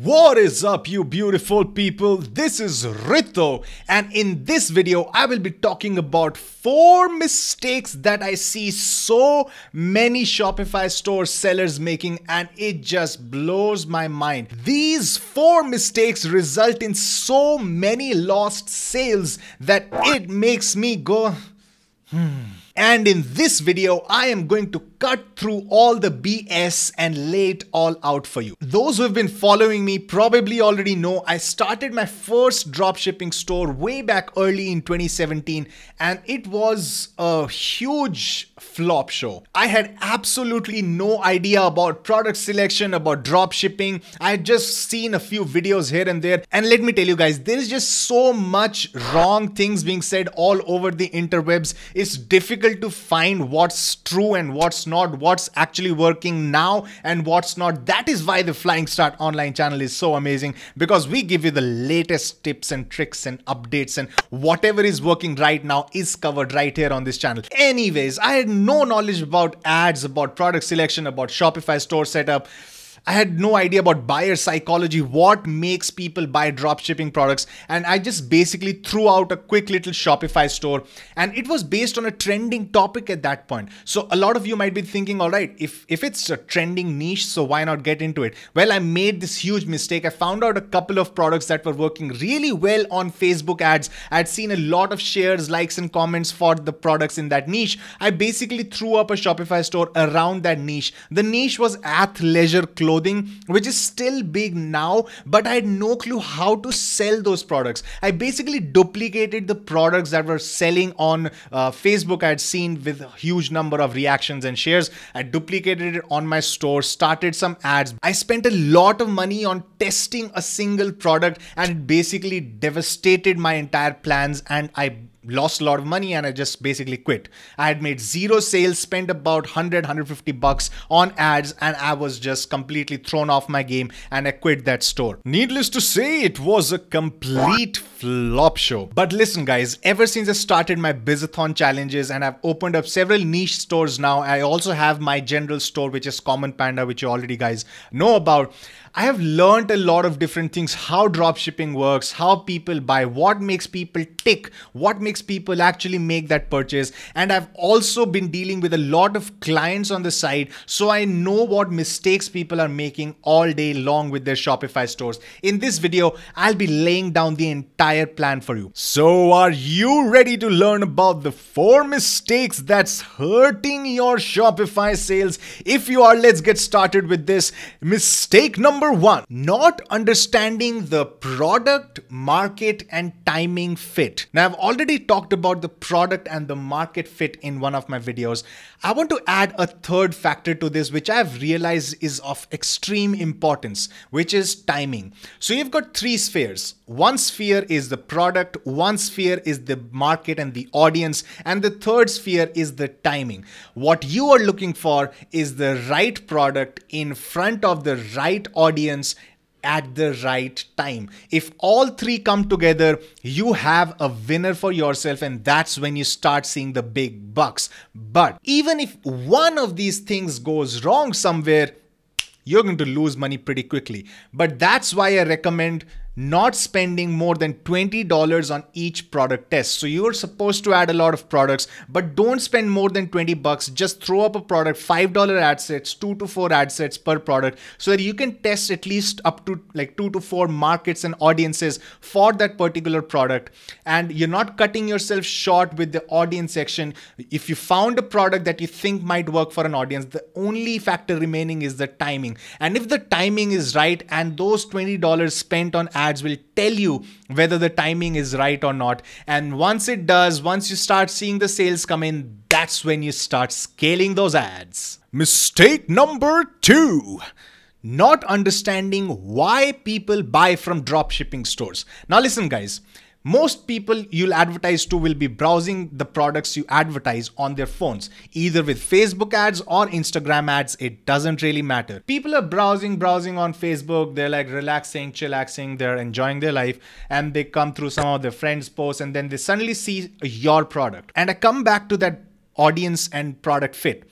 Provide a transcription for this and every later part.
What is up, you beautiful people? This is Rito, and in this video I will be talking about 4 mistakes that I see so many Shopify store sellers making, and it just blows my mind. These 4 mistakes result in so many lost sales that it makes me go And in this video, I am going to cut through all the BS and lay it all out for you. Those who have been following me probably already know I started my first dropshipping store way back early in 2017, and it was a huge flop show. I had absolutely no idea about product selection, about dropshipping. I had just seen a few videos here and there, and let me tell you guys, there is just so much wrong things being said all over the interwebs. It's difficult to find what's true and what's not, what's actually working now and what's not. That is why the Flying Start online channel is so amazing, because we give you the latest tips and tricks and updates, and whatever is working right now is covered right here on this channel. Anyways, I had no knowledge about ads, about product selection, about Shopify store setup. I had no idea about buyer psychology, what makes people buy dropshipping products, and I just basically threw out a quick little Shopify store, and it was based on a trending topic at that point. So a lot of you might be thinking, all right, if it's a trending niche, so why not get into it? Well, I made this huge mistake. I found out a couple of products that were working really well on Facebook ads. I'd seen a lot of shares, likes, and comments for the products in that niche. I basically threw up a Shopify store around that niche. The niche was athleisure clothing, which is still big now, but I had no clue how to sell those products. I basically duplicated the products that were selling on Facebook. I had seen with a huge number of reactions and shares. I duplicated it on my store, started some ads. I spent a lot of money on testing a single product, and it basically devastated my entire plans, and I lost a lot of money, and I just basically quit. I had made 0 sales, spent about $100-$150 on ads, and I was just completely thrown off my game, and I quit that store. Needless to say, it was a complete flop show. But listen guys, ever since I started my Bizathon challenges and I've opened up several niche stores now, I also have my general store, which is Common Panda, which you already guys know about. I have learned a lot of different things, how dropshipping works, how people buy, what makes people tick, what makes people actually make that purchase. And I've also been dealing with a lot of clients on the side, so I know what mistakes people are making all day long with their Shopify stores. In this video, I'll be laying down the entire plan for you. So are you ready to learn about the 4 mistakes that's hurting your Shopify sales? If you are, let's get started with this. Mistake number 1, not understanding the product, market, and timing fit. Now, I've already talked about the product and the market fit in one of my videos. I want to add a third factor to this, which I've realized is of extreme importance, which is timing. So you've got 3 spheres. One sphere is the product, one sphere is the market and the audience, and the third sphere is the timing. What you are looking for is the right product in front of the right audience at the right time. If all 3 come together, you have a winner for yourself, and that's when you start seeing the big bucks. But even if one of these things goes wrong somewhere, you're going to lose money pretty quickly. But that's why I recommend not spending more than $20 on each product test. So you're supposed to add a lot of products, but don't spend more than $20. Just throw up a product, $5 ad sets, 2 to 4 ad sets per product, so that you can test at least up to like 2 to 4 markets and audiences for that particular product. And you're not cutting yourself short with the audience section. If you found a product that you think might work for an audience, the only factor remaining is the timing. And if the timing is right, and those $20 spent on ads will tell you whether the timing is right or not. And once it does, once you start seeing the sales come in, that's when you start scaling those ads. Mistake number 2, not understanding why people buy from dropshipping stores. Now listen guys, most people you'll advertise to will be browsing the products you advertise on their phones, either with Facebook ads or Instagram ads. It doesn't really matter. People are browsing on Facebook. They're like relaxing, chillaxing. They're enjoying their life, and they come through some of their friends' posts, and then they suddenly see your product. And I come back to that audience and product fit.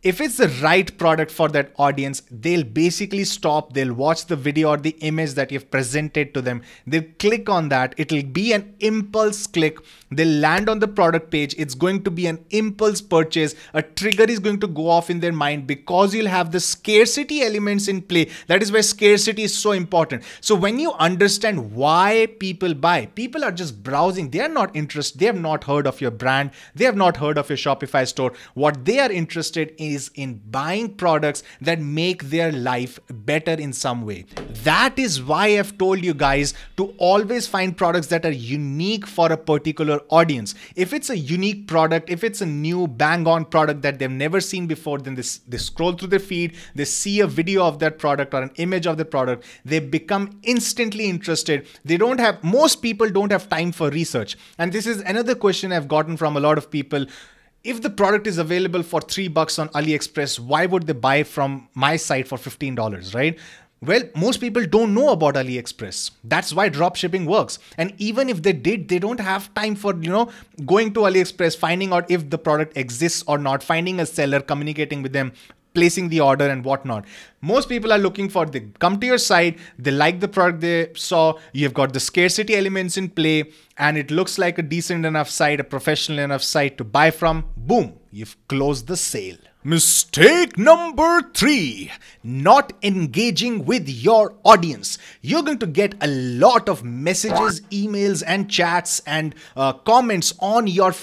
if it's the right product for that audience, they'll basically stop, they'll watch the video or the image that you've presented to them, they'll click on that, it'll be an impulse click, they'll land on the product page, it's going to be an impulse purchase, a trigger is going to go off in their mind because you'll have the scarcity elements in play. That is why scarcity is so important. So when you understand why people buy, people are just browsing, they are not interested, they have not heard of your brand, they have not heard of your Shopify store. What they are interested is in buying products that make their life better in some way. That is why I've told you guys to always find products that are unique for a particular audience. If it's a unique product, if it's a new bang on product that they've never seen before, then they scroll through their feed, they see a video of that product or an image of the product, they become instantly interested. Most people don't have time for research. And this is another question I've gotten from a lot of people. If the product is available for $3 on AliExpress, why would they buy from my site for $15, right? Well, most people don't know about AliExpress. That's why dropshipping works. And even if they did, they don't have time for, going to AliExpress, finding out if the product exists or not, finding a seller, communicating with them, placing the order and whatnot. Most people are looking for, they come to your site, they like the product they saw, you've got the scarcity elements in play, and it looks like a decent enough site, a professional enough site to buy from. Boom, you've closed the sale. Mistake number 3, not engaging with your audience. You're going to get a lot of messages, emails, and chats and comments on your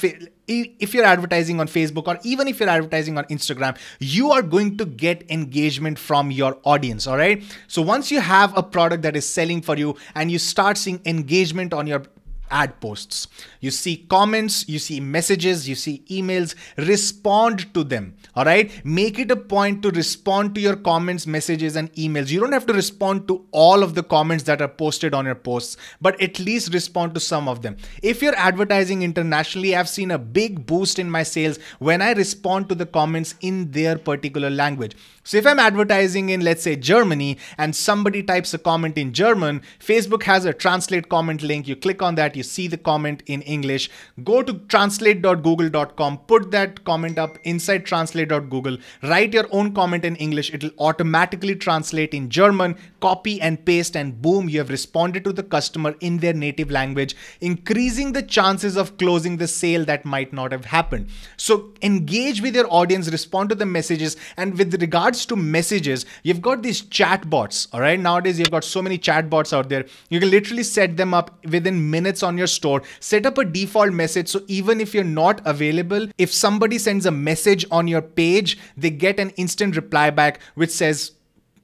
if you're advertising on Facebook, or even if you're advertising on Instagram, you are going to get engagement from your audience. All right. So once you have a product that is selling for you and you start seeing engagement on your ad posts, you see comments, you see messages, you see emails, respond to them. All right. Make it a point to respond to your comments, messages, and emails. You don't have to respond to all of the comments that are posted on your posts, but at least respond to some of them. If you're advertising internationally, I've seen a big boost in my sales when I respond to the comments in their particular language. So if I'm advertising in, let's say, Germany, and somebody types a comment in German, Facebook has a translate comment link. You click on that, you see the comment in English, go to translate.google.com, put that comment up inside translate.google, write your own comment in English. It'll automatically translate in German, copy and paste, and boom, you have responded to the customer in their native language, increasing the chances of closing the sale that might not have happened. So engage with your audience, respond to the messages. And with regards to messages, you've got these chat bots. All right. Nowadays, you've got so many chat bots out there. You can literally set them up within minutes on your store. Set up a default message. So even if you're not available, if somebody sends a message on your page, they get an instant reply back which says,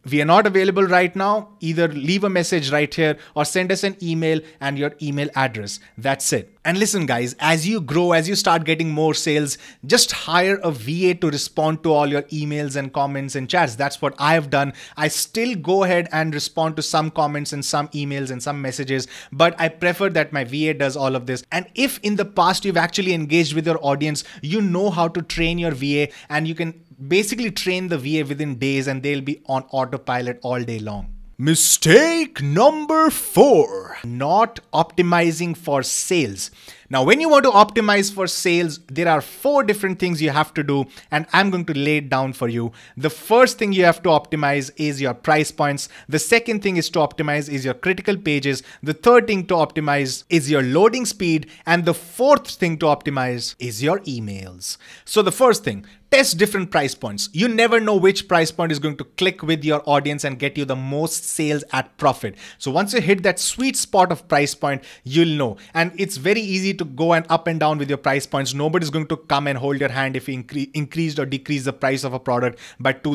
"We are not available right now. Either leave a message right here or send us an email and your email address." That's it. And listen, guys, as you grow, as you start getting more sales, just hire a VA to respond to all your emails and comments and chats. That's what I have done. I still go ahead and respond to some comments and some emails and some messages, but I prefer that my VA does all of this. And if in the past you've actually engaged with your audience, you know how to train your VA, and you can basically train the VA within days and they'll be on autopilot all day long. Mistake number 4, not optimizing for sales. Now, when you want to optimize for sales, there are 4 different things you have to do, and I'm going to lay it down for you. The first thing you have to optimize is your price points. The second thing is to optimize is your critical pages. The third thing to optimize is your loading speed. And the fourth thing to optimize is your emails. So the first thing, test different price points. You never know which price point is going to click with your audience and get you the most sales at profit. So once you hit that sweet spot of price point, you'll know. And it's very easy to go and up and down with your price points. Nobody's going to come and hold your hand if you increased or decreased the price of a product by $2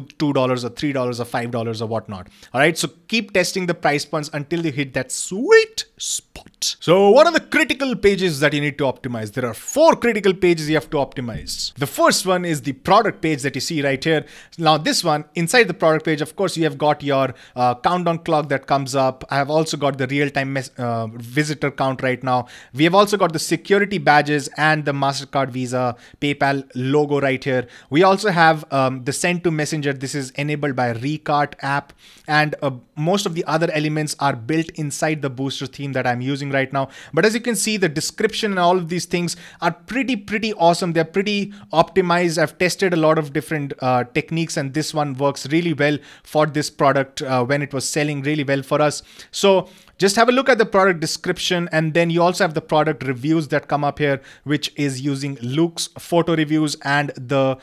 or $3 or $5 or whatnot. All right. So keep testing the price points until you hit that sweet spot. So what are the critical pages that you need to optimize? There are 4 critical pages you have to optimize. The first one is the product page that you see right here. Now this one, inside the product page, of course, you have got your countdown clock that comes up. I have also got the real-time visitor count right now. We have also got the security badges and the MasterCard, Visa, PayPal logo right here. We also have the send to messenger. This is enabled by Recart app, and most of the other elements are built inside the booster theme that I'm using right now. But as you can see, the description and all of these things are pretty awesome. They're pretty optimized. I've tested a lot of different techniques, and this one works really well for this product when it was selling really well for us. So just have a look at the product description, and then you also have the product reviews that come up here, which is using Luke's photo reviews and the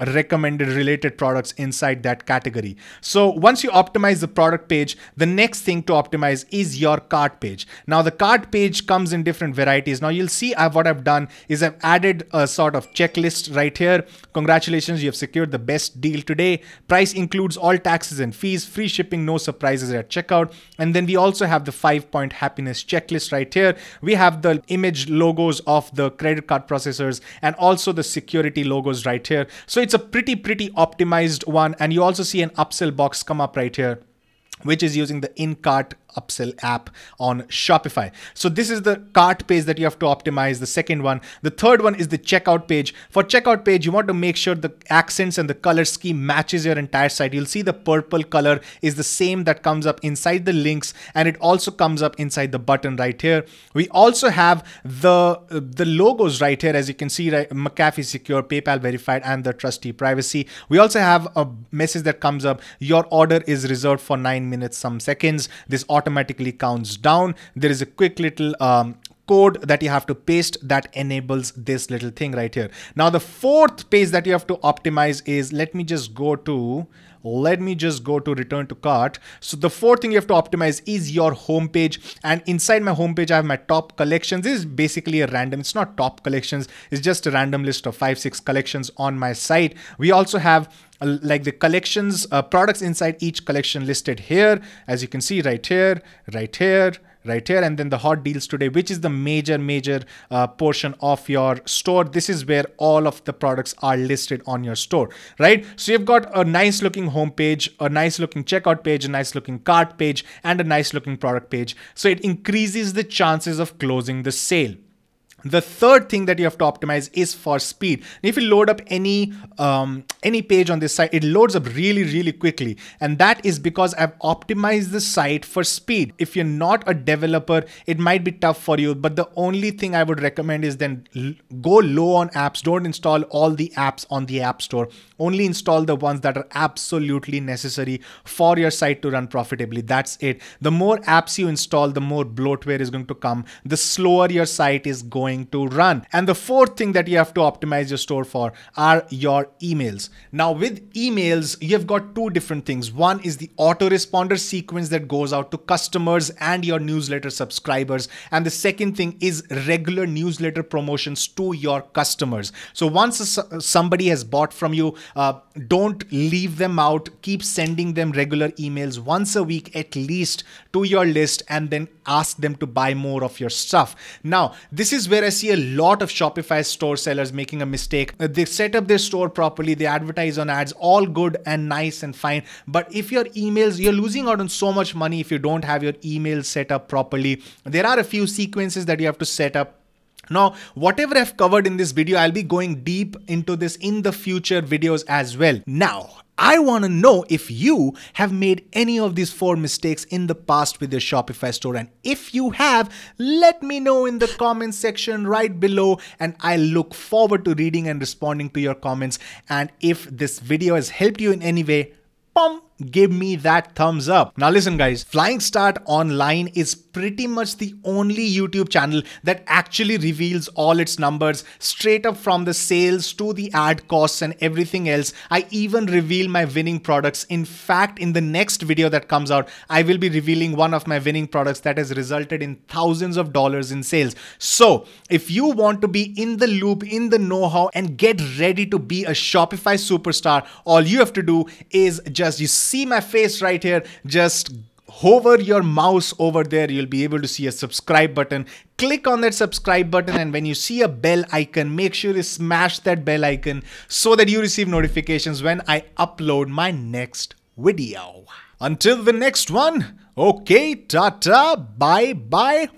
recommended related products inside that category. So once you optimize the product page, the next thing to optimize is your cart page. Now the cart page comes in different varieties. Now you'll see what I've done is I've added a sort of checklist right here. Congratulations, you have secured the best deal today. Price includes all taxes and fees, free shipping, no surprises at checkout. And then we also have the 5-point happiness checklist right here. We have the image logos of the credit card processors and also the security logos right here. So it's a pretty optimized one. And you also see an upsell box come up right here, which is using the in-cart upsell app on Shopify. So this is the cart page that you have to optimize, the second one. The third one is the checkout page. For checkout page, you want to make sure the accents and the color scheme matches your entire site. You'll see the purple color is the same that comes up inside the links, and it also comes up inside the button right here. We also have the logos right here, as you can see, right? McAfee secure, PayPal verified, and the trustee privacy. We also have a message that comes up. Your order is reserved for 9 minutes, some seconds. This automatically counts down. There is a quick little code that you have to paste that enables this little thing right here. Now the fourth page that you have to optimize is, let me just go to return to cart. So the fourth thing you have to optimize is your homepage, and inside my homepage I have my top collections. This is basically a random, it's not top collections, it's just a random list of 5-6 collections on my site. We also have like the collections, products inside each collection listed here, as you can see right here, and then the hot deals today, which is the major portion of your store. This is where all of the products are listed on your store, right? So you've got a nice looking homepage, a nice looking checkout page, a nice looking cart page, and a nice looking product page. So it increases the chances of closing the sale. The third thing that you have to optimize is for speed. If you load up any page on this site, it loads up really quickly. And that is because I've optimized the site for speed. If you're not a developer, it might be tough for you. But the only thing I would recommend is then go low on apps. Don't install all the apps on the App Store. Only install the ones that are absolutely necessary for your site to run profitably. That's it. The more apps you install, the more bloatware is going to come, the slower your site is going to run. And the fourth thing that you have to optimize your store for are your emails. Now with emails, you've got two different things. One is the autoresponder sequence that goes out to customers and your newsletter subscribers. And the second thing is regular newsletter promotions to your customers. So once somebody has bought from you, don't leave them out. Keep sending them regular emails once a week at least to your list, and then ask them to buy more of your stuff. Now, this is where I see a lot of Shopify store sellers making a mistake. They set up their store properly, they advertise on ads, all good and nice and fine. But if your emails, you're losing out on so much money if you don't have your email set up properly. There are a few sequences that you have to set up. Now, whatever I've covered in this video, I'll be going deep into this in the future videos as well. Now, I want to know if you have made any of these 4 mistakes in the past with your Shopify store. And if you have, let me know in the comment section right below, and I look forward to reading and responding to your comments. And if this video has helped you in any way, give me that thumbs up. Now listen guys, Flying Start Online is pretty much the only YouTube channel that actually reveals all its numbers straight up from the sales to the ad costs and everything else. I even reveal my winning products. In fact, in the next video that comes out, I will be revealing one of my winning products that has resulted in thousands of dollars in sales. So if you want to be in the loop, in the know-how, and get ready to be a Shopify superstar, all you have to do is you see my face right here, just hover your mouse over there. You'll be able to see a subscribe button. Click on that subscribe button, and when you see a bell icon, make sure you smash that bell icon so that you receive notifications when I upload my next video. Until the next one, okay, tata, bye bye.